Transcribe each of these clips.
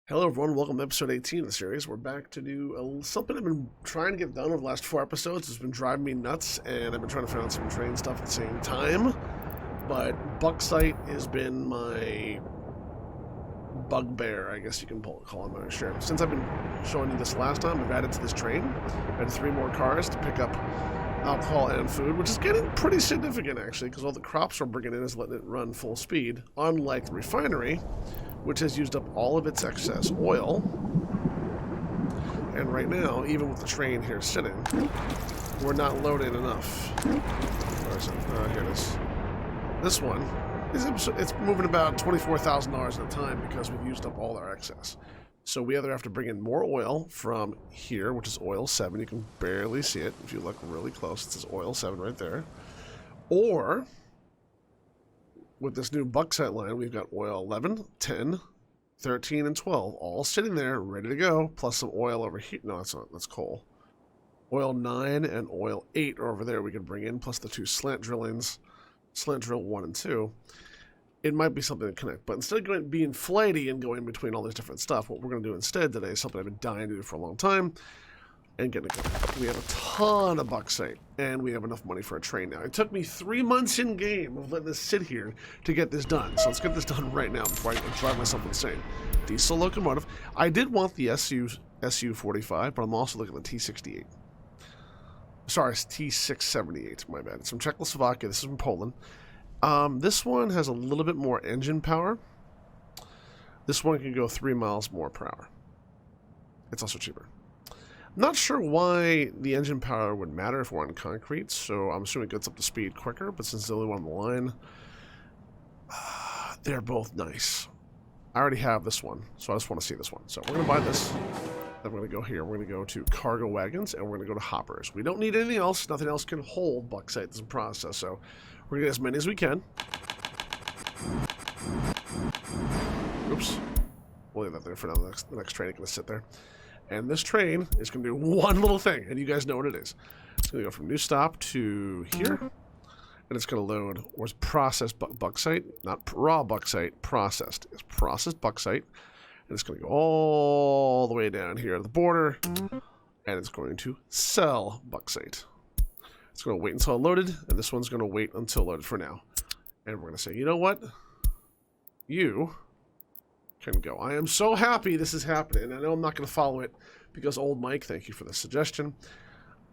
Hello everyone, welcome to episode 18 of the series. We're back to do something I've been trying to get done over the last 4 episodes. It's been driving me nuts, and I've been trying to find out some train stuff at the same time. But Bauxite has been my bugbear, I guess you can call it my share. Since I've been showing you this last time, I've added to this train. I added 3 more cars to pick up alcohol and food, which is getting pretty significant actually, because all the crops we're bringing in is letting it run full speed, unlike the refinery, which has used up all of its excess oil. And right now, even with the train here sitting, we're not loading enough. Where is it? Here it is. This one, it's moving about $24,000 at a time because we've used up all our excess. So we either have to bring in more oil from here, which is oil 7. You can barely see it if you look really close. It says oil 7 right there. Or with this new Bauxite line, we've got oil 11, 10, 13, and 12, all sitting there, ready to go, plus some oil over here. No, that's not. That's coal. Oil 9 and oil 8 are over there we can bring in, plus the 2 slant drillings, slant drill 1 and 2. It might be something to connect, but instead of being flighty and going between all this different stuff, what we're going to do instead today is something I've been dying to do for a long time, and getting it going. We have a ton of Bauxite, and we have enough money for a train now. It took me 3 months in game of letting this sit here to get this done. So let's get this done right now before I drive myself insane. Diesel locomotive. I did want the SU-45, but I'm also looking at the T-68. Sorry, it's T-678, my bad. It's from Czechoslovakia. This is from Poland. This one has a little bit more engine power. This one can go 3 miles more per hour. It's also cheaper. Not sure why the engine power would matter if we're on concrete, so I'm assuming it gets up to speed quicker, but since it's the only one on the line, they're both nice. I already have this one, so I just want to see this one. So we're going to buy this, then we're going to go here. We're going to go to cargo wagons, and we're going to go to hoppers. We don't need anything else. Nothing else can hold Bauxite as a process, so we're going to get as many as we can. Oops. We'll leave that there for now. The next train is going to sit there. And this train is going to do one little thing, and you guys know what it is. It's going to go from new stop to here, and it's going to load what's processed Bauxite, not raw Bauxite, processed. It's processed Bauxite, and it's going to go all the way down here to the border, and it's going to sell Bauxite. It's going to wait until loaded, and this one's going to wait until loaded for now. And we're going to say, you know what? You can go. I am so happy this is happening. I know I'm not going to follow it because old Mike, thank you for the suggestion.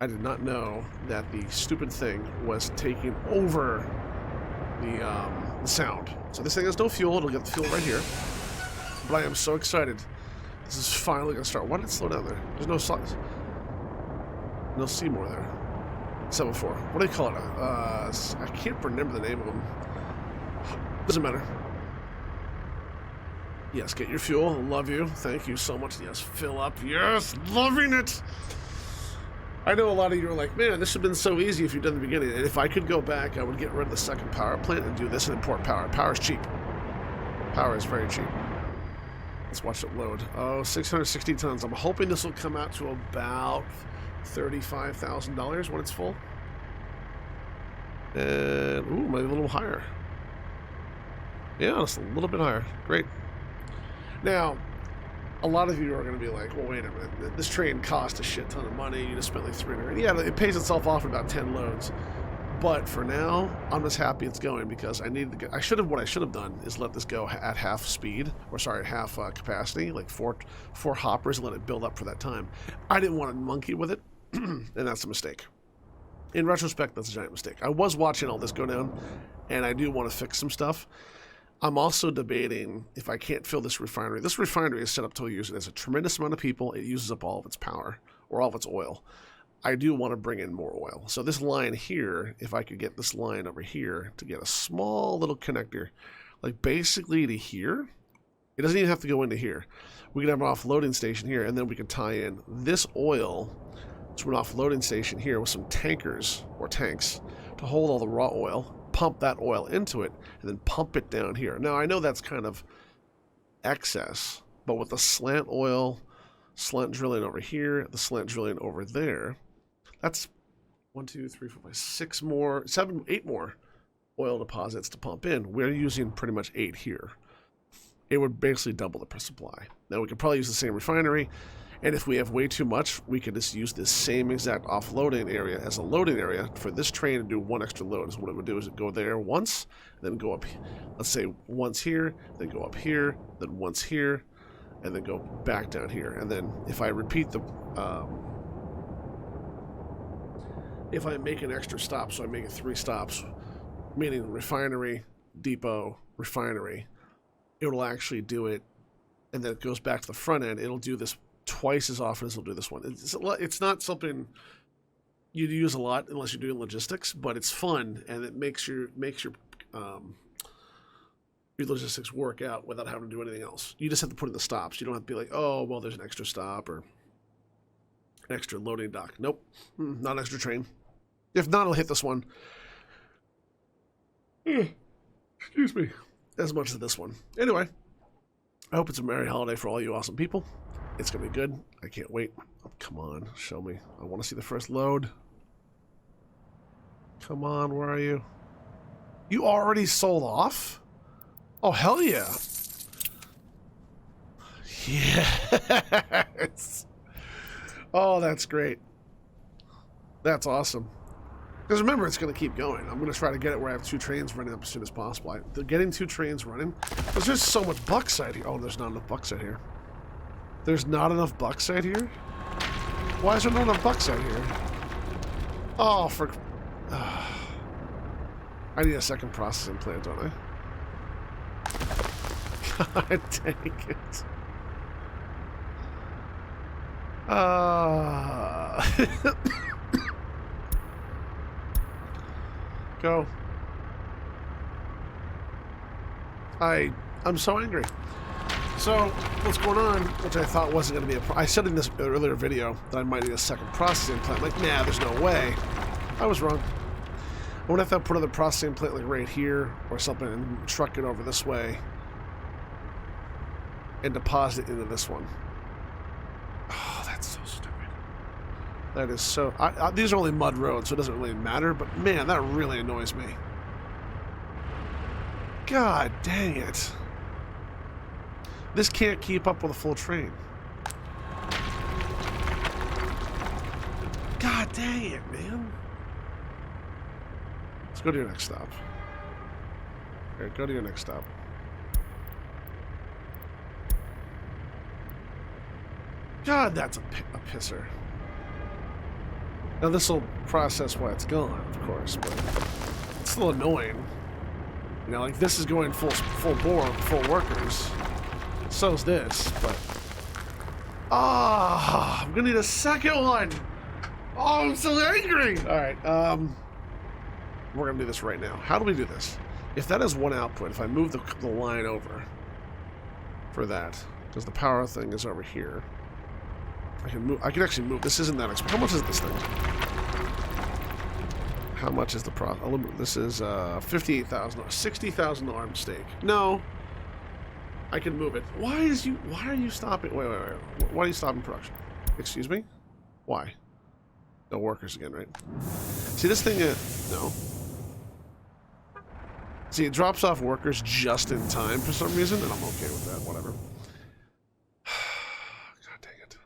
I did not know that the stupid thing was taking over the sound. So this thing has no fuel. It'll get the fuel right here. But I am so excited. This is finally going to start. Why did it slow down there? There's no Seymour there. 7-4. What do they call it? I can't remember the name of them. Doesn't matter. Yes, get your fuel. Love you. Thank you so much. Yes, fill up. Yes, loving it. I know a lot of you are like, man, this would have been so easy if you'd done the beginning. And if I could go back, I would get rid of the second power plant and do this and import power. Power is cheap. Power is very cheap. Let's watch it load. Oh, 660 tons. I'm hoping this will come out to about $35,000 when it's full. And, ooh, maybe a little higher. Yeah, it's a little bit higher. Great. Now, a lot of you are going to be like, well, wait a minute. This train cost a shit ton of money. You just spent like $300. Yeah, it pays itself off in about 10 loads. But for now, I'm just happy it's going because I needed to get... What I should have done is let this go at half speed, or sorry, at half capacity, like four hoppers, and let it build up for that time. I didn't want to monkey with it, and that's a mistake. In retrospect, that's a giant mistake. I was watching all this go down, and I do want to fix some stuff. I'm also debating if I can't fill this refinery. This refinery is set up to use it as a tremendous amount of people. It uses up all of its power, or all of its oil. I do want to bring in more oil. So this line here, if I could get this line over here to get a small little connector, like basically to here, it doesn't even have to go into here. We can have an offloading station here, and then we can tie in this oil to an offloading station here with some tankers, or tanks, to hold all the raw oil, pump that oil into it, and then pump it down here. Now, I know that's kind of excess, but with the slant oil, slant drilling over here, the slant drilling over there, that's 1, 2, 3, 4, 5, 6 more, 7, 8 more oil deposits to pump in. We're using pretty much 8 here. it would basically double the supply. Now we could probably use the same refinery, and if we have way too much, we could just use this same exact offloading area as a loading area for this train and do one extra load. So what it would do is it go there once, then go up, let's say once here, then go up here, then once here, and then go back down here. And then if I repeat the, if I make an extra stop, so I make it 3 stops, meaning refinery, depot, refinery, it will actually do it, and then it goes back to the front end. It'll do this twice as often as it'll do this one. It's not something you'd use a lot unless you're doing logistics, but it's fun, and it makes your logistics work out without having to do anything else. You just have to put in the stops. You don't have to be like, oh, well, there's an extra stop or an extra loading dock. Nope, not an extra train. If not, I'll hit this one. Excuse me. As much as this one. Anyway, I hope it's a merry holiday for all you awesome people. It's going to be good. I can't wait. Oh, come on, show me. I want to see the first load. Come on, where are you? You already sold off? Oh, hell yeah. Yes. Oh, that's great. That's awesome. Because remember, it's going to keep going. I'm going to try to get it where I have 2 trains running up as soon as possible. Getting 2 trains running. There's just so much bauxite here. Oh, there's not enough bauxite here. There's not enough bauxite here? Why is there not enough bauxite here? Oh, for... I need a second processing plant, don't I? God dang it. Go. I'm so angry. So, what's going on, which I thought wasn't going to be I said in this earlier video that I might need a second processing plant. Like, nah, there's no way. I was wrong. I would have to put another processing plant like right here or something and truck it over this way and deposit it into this one. Oh, that's so stupid. That is so... these are only mud roads, so it doesn't really matter, but man, that really annoys me. God dang it. This can't keep up with a full train. God dang it, man. Let's go to your next stop. Okay, go to your next stop. God, that's a pisser. Now this will process why it's gone, of course, but it's still annoying. You know, like this is going full bore, full workers. So's this, but... I'm gonna need a second one! Oh, I'm so angry! Alright, we're gonna do this right now. How do we do this? If that is one output, if I move the line over for that, because the power thing is over here, I can actually move. This isn't that expensive. How much is this thing? How much is the this is $58,000, $60,000 mistake. No. I can move it. Why are you stopping? Wait. Why are you stopping production? Excuse me? Why? No workers again, right? See, this thing, no. See, it drops off workers just in time for some reason, and I'm okay with that, whatever. God dang it.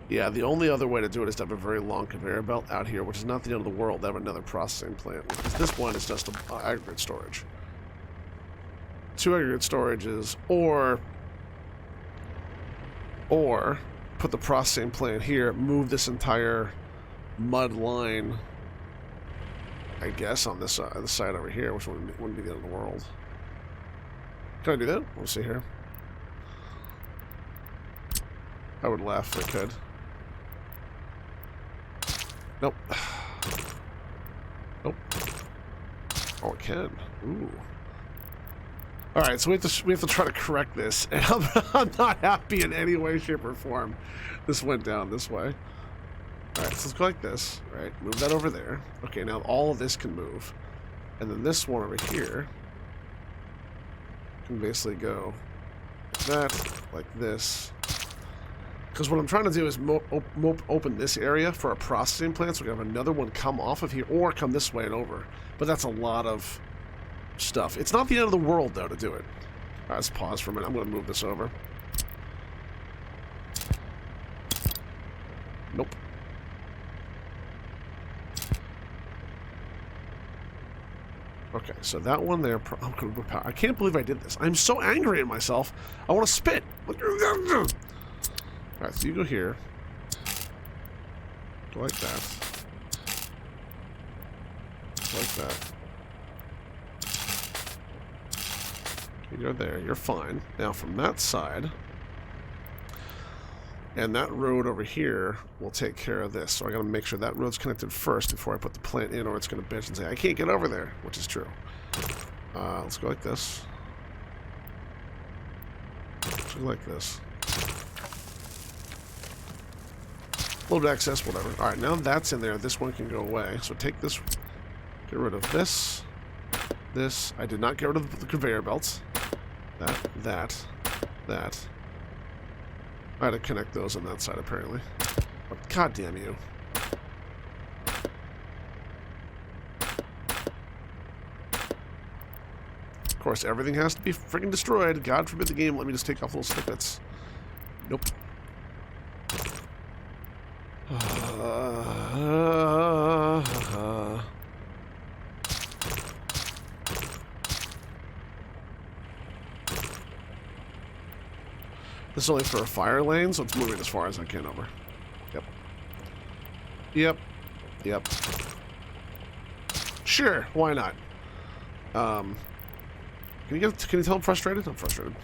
Yeah, the only other way to do it is to have a very long conveyor belt out here, which is not the end of the world to have another processing plant. Because this one is just aggregate storage. 2 aggregate storages, or put the processing plant here, move this entire mud line, I guess, on this side over here, which wouldn't be the end of the world. Can I do that? We'll see here. I would laugh if I could. Nope. Nope. Oh, it can. Ooh. Alright, so we have to try to correct this, and I'm not happy in any way, shape, or form. This went down this way. Alright, so let's go like this. Alright, move that over there. Okay, now all of this can move. And then this one over here can basically go like that, like this. Because what I'm trying to do is open this area for a processing plant, so we have another one come off of here, or come this way and over. But that's a lot of stuff. It's not the end of the world, though, to do it. right, let's pause for a minute. I'm going to move this over. Nope. Okay, so that one there, I'm going to power. I can't believe I did this. I'm so angry at myself. I want to spit. All right, so you go here. Go like that. Like that. You go there. You're fine. Now from that side, and that road over here will take care of this. So I got to make sure that road's connected first before I put the plant in, or it's going to bitch and say I can't get over there, which is true. Let's go like this. Let's go like this. A little bit of excess, whatever. All right, now that's in there. This one can go away. So take this. Get rid of this. This. I did not get rid of the conveyor belts. That. I had to connect those on that side, apparently. But God damn you. Of course, everything has to be freaking destroyed. God forbid the game let me just take off little snippets. Nope. This is only for a fire lane, so it's moving as far as I can over. Yep. Sure, why not? Can you tell I'm frustrated? I'm frustrated.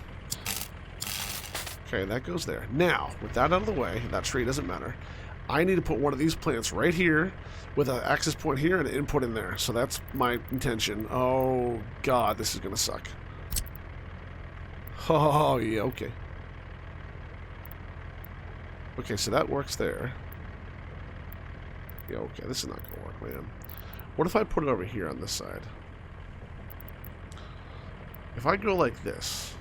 Okay, that goes there. Now, with that out of the way, that tree doesn't matter. I need to put one of these plants right here with an access point here and an input in there. So that's my intention. Oh, God, this is going to suck. Oh, yeah, okay. Okay, so that works there. Yeah, okay, this is not going to work, man. What if I put it over here on this side? If I go like this...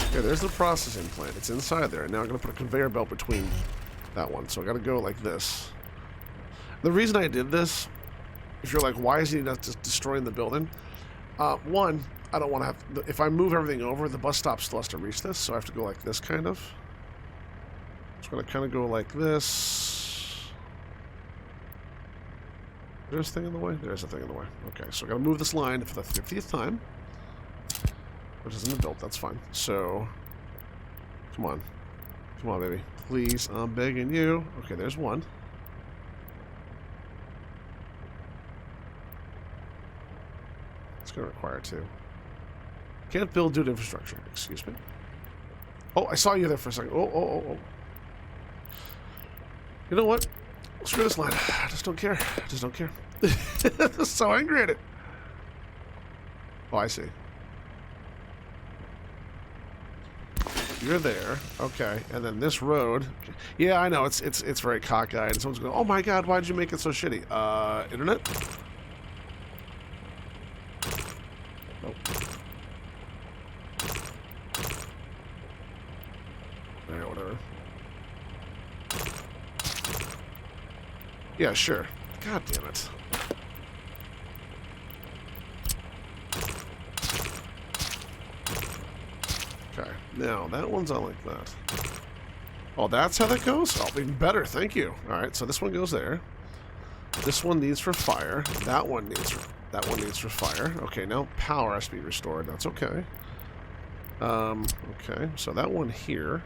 Okay, there's the processing plant. It's inside there. And now I'm going to put a conveyor belt between that one. So I got to go like this. The reason I did this, if you're like, why is he not just destroying the building? One, I don't want to have... If I move everything over, the bus stop still has to reach this. So I have to go like this, kind of. Just going to kind of go like this. There's a thing in the way? There's a thing in the way. Okay, so I got to move this line for the 50th time. Which isn't built, that's fine. So, come on. Come on, baby. Please, I'm begging you. Okay, there's one. It's going to require two. Can't build due to infrastructure. Excuse me. Oh, I saw you there for a second. Oh. You know what? Screw this line. I just don't care. I just don't care. I'm so angry at it. Oh, I see. You're there, okay, and then this road. Yeah, I know it's very cockeyed. And someone's going, "Oh my God, why did you make it so shitty?" Internet. Nope. There, whatever. Yeah, sure. God damn it. Okay, now that one's on like that. Oh, that's how that goes? Oh, even better, thank you. Alright, so this one goes there. This one needs for fire. That one needs for fire. Okay, now power has to be restored. That's okay. Okay, so that one here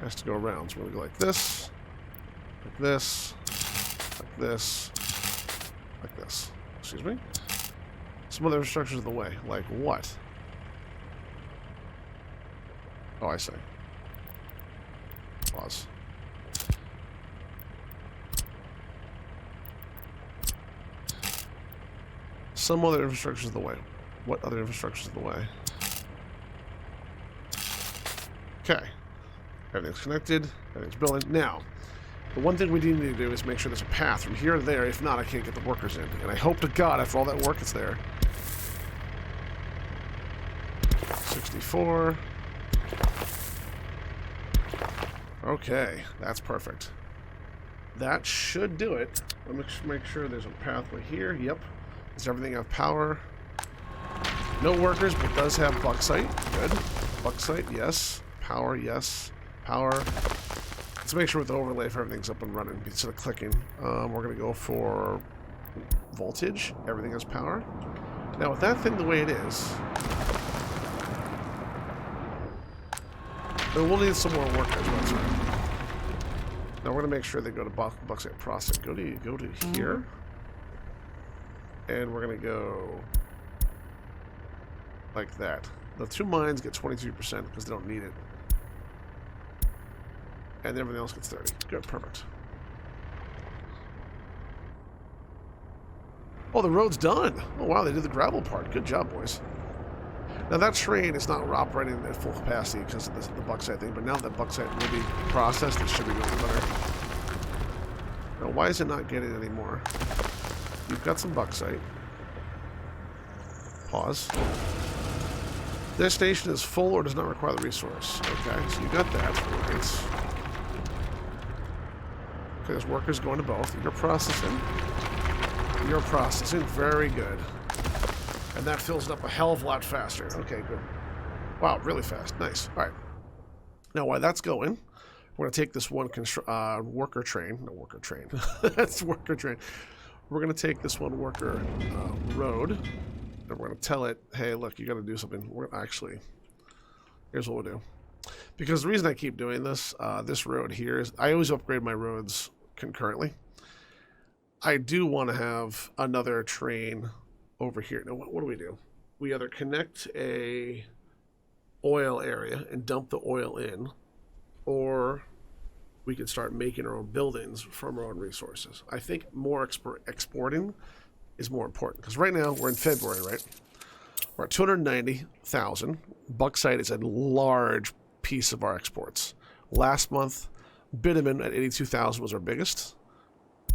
has to go around. So we're gonna go like this, like this, like this, like this. Excuse me? Some other structures in the way. Like what? Oh, I see. Pause. Some other infrastructure is the way. What other infrastructure is the way? Okay. Everything's connected. Everything's building. Now, the one thing we need to do is make sure there's a path from here to there. If not, I can't get the workers in. And I hope to God, after all that work, it's there. 64. Okay, that's perfect. That should do it. Let me make sure there's a pathway here. Yep. Does everything have power? No workers, but does have bauxite. Good. Bauxite, yes. Power, yes. Power. Let's make sure with the overlay if everything's up and running instead of clicking. We're going to go for voltage. Everything has power. Now with that thing the way it is, then we'll need some more workers. That's right. Now we're going to make sure they go to bauxite processing. Go to here. And we're going to go like that. The 2 mines get 22% because they don't need it. And everything else gets 30. Good, perfect. Oh, the road's done. Oh, wow, they did the gravel part. Good job, boys. Now, that train is not operating at full capacity because of the bauxite thing, but now that bauxite will be processed, it should be going better. Now, why is it not getting any more? You've got some bauxite. Pause. Destination is full or does not require the resource. Okay, so you got that. Right. Okay, there's workers going to both. You're processing. You're processing. Very good. And that fills it up a hell of a lot faster. Okay, good. Wow, really fast. Nice. All right. Now, while that's going, we're going to take this one worker train. No, worker train. That's worker train. We're going to take this one worker road, and we're going to tell it, hey, look, you got to do something. We're actually, here's what we'll do. Because the reason I keep doing this, this road here is, I always upgrade my roads concurrently. I do want to have another train over here. Now, what do? We either connect a oil area and dump the oil in, or we can start making our own buildings from our own resources. I think more exporting is more important because right now we're in February, right? We're at 290,000. Bauxite is a large piece of our exports. Last month, bitumen at 82,000 was our biggest.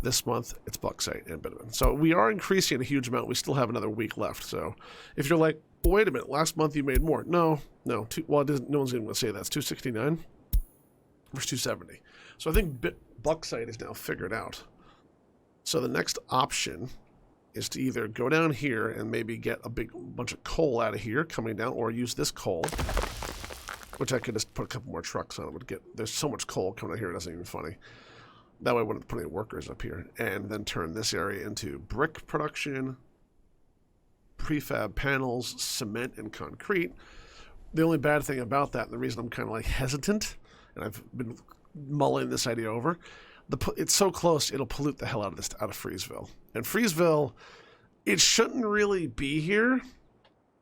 This month, it's bauxite and bitumen. So we are increasing a huge amount. We still have another week left. So if you're like, well, wait a minute, last month you made more. No. Well, no one's going to say that. It's 269 versus 270. So I think bauxite is now figured out. So the next option is to either go down here and maybe get a big bunch of coal out of here coming down, or use this coal, which I could just put a couple more trucks on. There's so much coal coming out here, it doesn't even funny. That way I wouldn't put any workers up here. And then turn this area into brick production, prefab panels, cement, and concrete. The only bad thing about that, and the reason I'm kind of like hesitant, and I've been mulling this idea over, it's so close, it'll pollute the hell out of Freesville. And Freesville, it shouldn't really be here,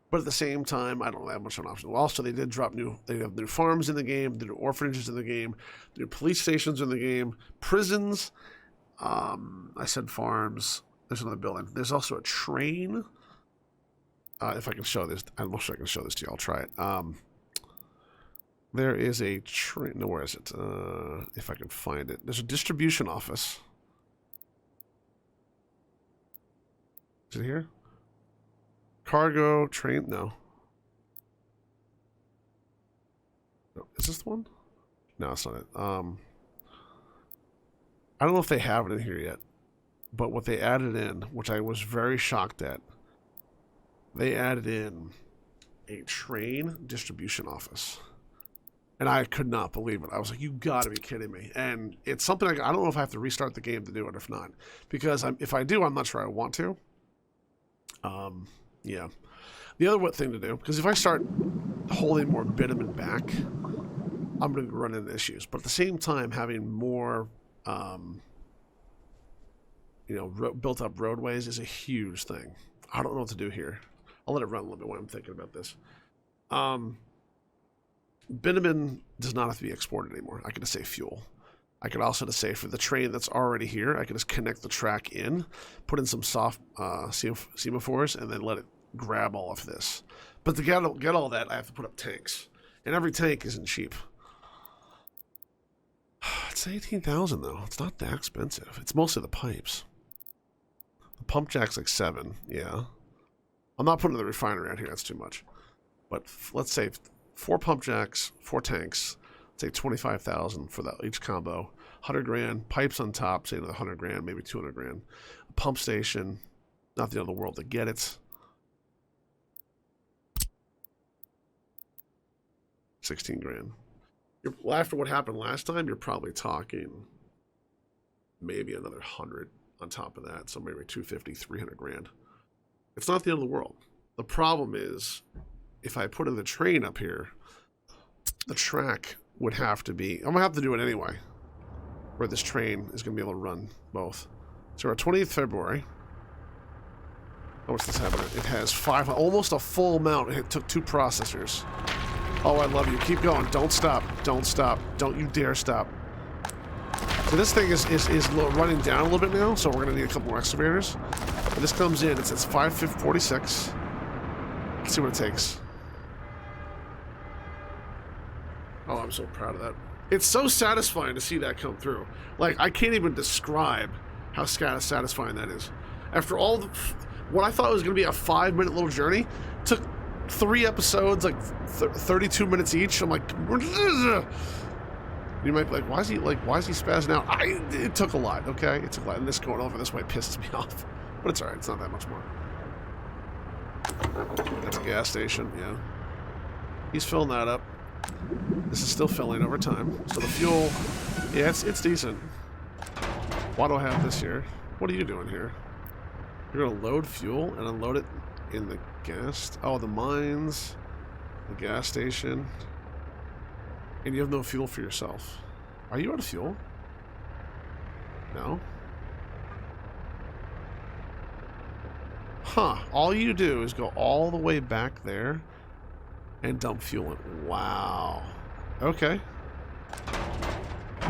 but at the same time, I don't have much of an option. Well, also, they have new farms in the game, new orphanages in the game, new police stations in the game, prisons. I said farms. There's another building. There's also a train. If I can show this, I'm not sure I can show this to you. I'll try it. There is a train. No, where is it? If I can find it. There's a distribution office. Is it here? Cargo train? No. Is this the one? No, it's not it. I don't know if they have it in here yet, but what they added in, which I was very shocked at, they added in a train distribution office. And I could not believe it. I was like, you gotta be kidding me. And it's something I don't know if I have to restart the game to do it, if not. Because if I do, I'm not sure I want to. Yeah. The other thing to do, because if I start holding more bitumen back, I'm going to run into issues. But at the same time, having more, built up roadways is a huge thing. I don't know what to do here. I'll let it run a little bit while I'm thinking about this. Bitumen does not have to be exported anymore. I could just say fuel. I could also just say for the train that's already here, I could just connect the track in, put in some soft semaphores, and then let it grab all of this. But to get all that, I have to put up tanks. And every tank isn't cheap. It's 18,000 though. It's not that expensive. It's mostly the pipes. The pump jack's like 7, yeah. I'm not putting the refinery out here, that's too much. But let's say 4 pump jacks, 4 tanks, say 25,000 for each combo. 100 grand. Pipes on top, say another 100 grand, maybe 200 grand. A pump station, not the end of the world to get it. 16 grand. After what happened last time, you're probably talking maybe another 100 on top of that. So maybe 250, 300 grand. It's not the end of the world. The problem is, if I put in the train up here, the track would have to be... I'm going to have to do it anyway, where this train is going to be able to run both. So we're 20th February. Oh, what's this having? It has almost a full amount. It took 2 processors. Oh, I love you. Keep going. Don't stop. Don't stop. Don't you dare stop. So this thing is running down a little bit now, so we're going to need a couple more excavators. But this comes in. It says 546. Let's see what it takes. Oh, I'm so proud of that. It's so satisfying to see that come through. Like, I can't even describe how satisfying that is. After all what I thought was going to be a 5-minute little journey, took 3 episodes, like 32 minutes each. I'm like, you might be like, why is he spazzing out? It took a lot, okay? It took a lot. And this going over this way pisses me off. But it's alright, it's not that much more. That's a gas station, yeah. He's filling that up. This is still filling over time. So the fuel, yeah, it's decent. Why do I have this here? What are you doing here? You're gonna load fuel and unload it in the gas... Oh, the mines, the gas station. And you have no fuel for yourself. Are you out of fuel? No? Huh. All you do is go all the way back there and dump fuel in. Wow. Okay.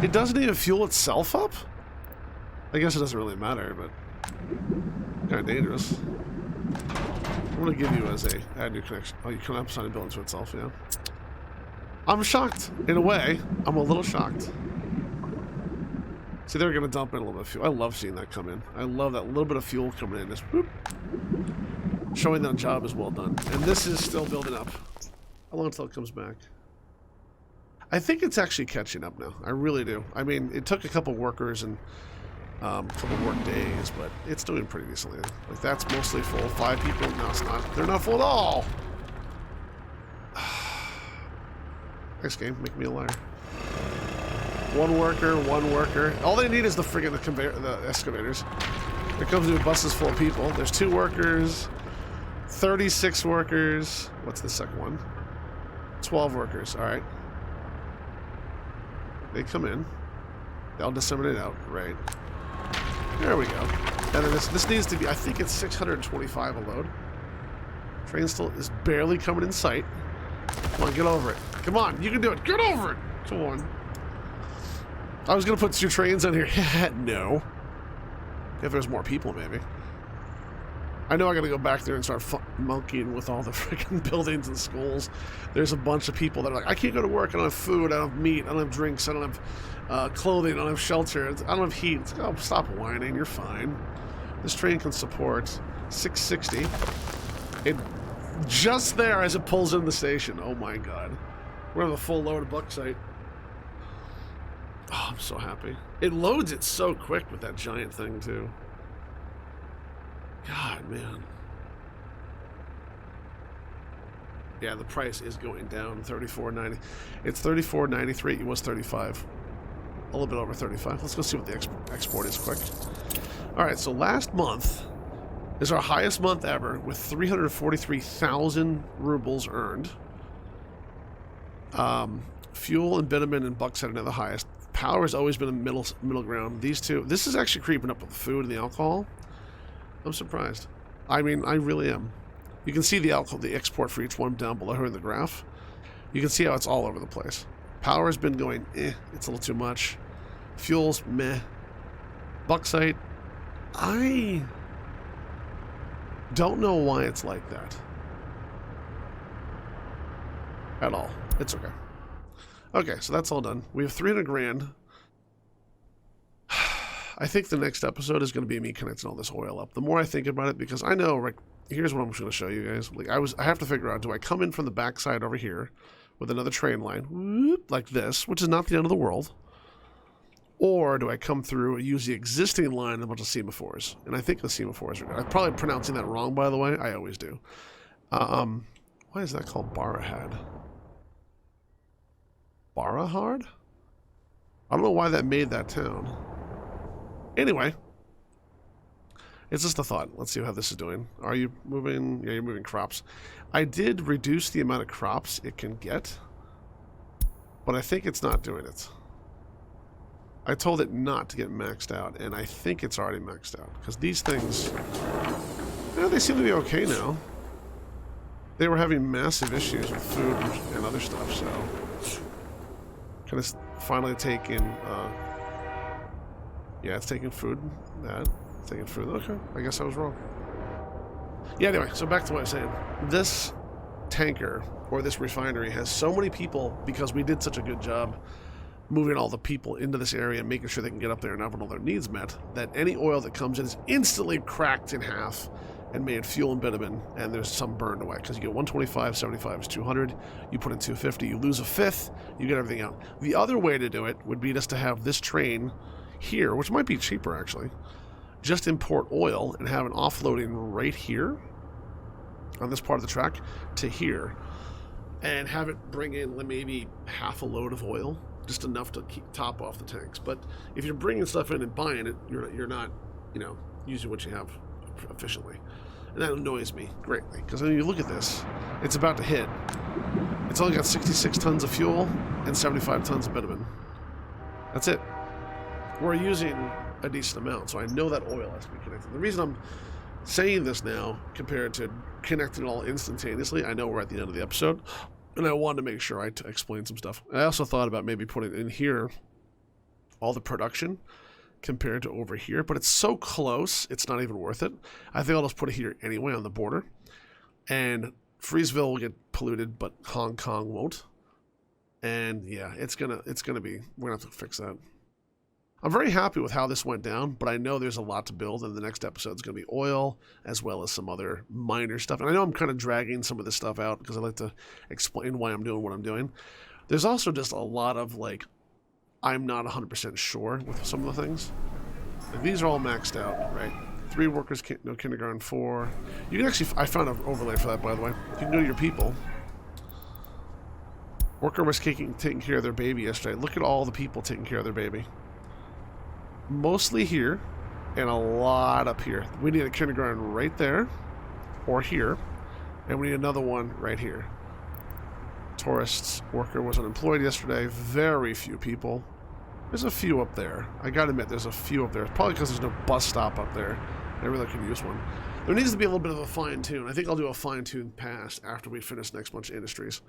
It doesn't even fuel itself up? I guess it doesn't really matter, but kind of dangerous. I'm going to give you as a add new connection. Oh, you can assign a building to itself, yeah. I'm shocked. In a way, I'm a little shocked. See, they're going to dump in a little bit of fuel. I love seeing that come in. I love that little bit of fuel coming in. Just whoop, showing that job is well done. And this is still building up. How long until it comes back? I think it's actually catching up now. I really do. I mean, it took a couple workers and a couple work days, but it's doing pretty decently. Like, that's mostly full. 5 people? No, it's not. They're not full at all. Thanks, game. Make me a liar. One worker. All they need is the friggin' the excavators. Here comes new buses full of people. There's 2 workers, 36 workers. What's the second one? 12 workers. All right. They come in. They'll disseminate out. Right. There we go. And then this needs to be, I think it's 625 a load. Train still is barely coming in sight. Come on, get over it. Come on, you can do it. Get over it. Come on. I was going to put 2 trains on here. No. If there's more people, maybe. I know I got to go back there and start monkeying with all the freaking buildings and schools. There's a bunch of people that are like, I can't go to work. I don't have food. I don't have meat. I don't have drinks. I don't have clothing. I don't have shelter. I don't have heat. It's like, oh, stop whining. You're fine. This train can support 660. It just there as it pulls in the station. Oh my god. We're on a full load of Bauxite. Oh, I'm so happy. It loads it so quick with that giant thing, too. God, man. Yeah, the price is going down. $34.90. It's $34.93. It was $35. A little bit over $35. Let's go see what the export is quick. All right, so last month is our highest month ever with 343,000 rubles earned. Fuel and bitumen and Bauxite are the highest. Power has always been a middle ground. These two, this is actually creeping up with the food and the alcohol. I'm surprised. I mean, I really am. You can see the alcohol, the export for each one down below here in the graph. You can see how it's all over the place. Power has been going, it's a little too much. Fuels, meh. Bauxite, I don't know why it's like that. At all. It's okay. Okay, so that's all done. We have 300 grand. I think the next episode is going to be me connecting all this oil up. The more I think about it, because I know, like, here's what I'm just going to show you guys. Like, I have to figure out, do I come in from the backside over here, with another train line, whoop, like this, which is not the end of the world? Or do I come through and use the existing line and a bunch of semaphores? And I think the semaphores are good. I'm probably pronouncing that wrong, by the way. I always do. Why is that called Barahad? Barahard? I don't know why that made that town. Anyway, it's just a thought. Let's see how this is doing. Are you moving? Yeah, you're moving crops. I did reduce the amount of crops it can get, but I think it's not doing it. I told it not to get maxed out, and I think it's already maxed out. Because these things, they seem to be okay now. They were having massive issues with food and other stuff, so... Can it finally take in, yeah, it's taking food. It's taking food. Okay, I guess I was wrong. Yeah, anyway, so back to what I was saying. This tanker, or this refinery, has so many people, because we did such a good job moving all the people into this area and making sure they can get up there and have all their needs met, that any oil that comes in is instantly cracked in half and made fuel and bitumen, and there's some burned away. Because you get 125, 75 is 200, you put in 250, you lose a fifth, you get everything out. The other way to do it would be just to have this train here, which might be cheaper actually, just import oil and have an offloading right here on this part of the track to here, and have it bring in maybe half a load of oil, just enough to top off the tanks. But if you're bringing stuff in and buying it, you're not, using what you have efficiently. And that annoys me greatly, because when you look at this, it's about to hit. It's only got 66 tons of fuel and 75 tons of bitumen. That's it. We're using a decent amount, so I know that oil has to be connected. The reason I'm saying this now, compared to connecting it all instantaneously, I know we're at the end of the episode, and I wanted to make sure I explain some stuff. I also thought about maybe putting in here all the production compared to over here, but it's so close, it's not even worth it. I think I'll just put it here anyway on the border, and Freesville will get polluted, but Hong Kong won't. And yeah, we're gonna have to fix that. I'm very happy with how this went down, but I know there's a lot to build, and the next episode is going to be oil, as well as some other minor stuff. And I know I'm kind of dragging some of this stuff out, because I like to explain why I'm doing what I'm doing. There's also just a lot of, I'm not 100% sure with some of the things. These are all maxed out, right? 3 workers, no kindergarten, 4. You can actually, I found an overlay for that, by the way. You can go to your people. Worker was taking care of their baby yesterday. Look at all the people taking care of their baby. Mostly here, and a lot up here. We need a kindergarten right there, or here, and we need another one right here. Tourists worker was unemployed yesterday. Very few people. There's a few up there. I gotta admit, there's a few up there. It's probably because there's no bus stop up there. I really could use one. There needs to be a little bit of a fine-tune. I think I'll do a fine-tune pass after we finish the next bunch of industries.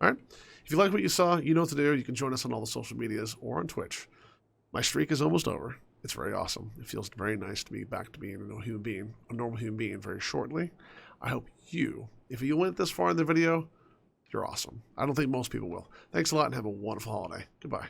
All right? If you like what you saw, you know what to do. You can join us on all the social medias or on Twitch. My streak is almost over. It's very awesome. It feels very nice to be back to being a normal human being very shortly. I hope if you went this far in the video, you're awesome. I don't think most people will. Thanks a lot and have a wonderful holiday. Goodbye.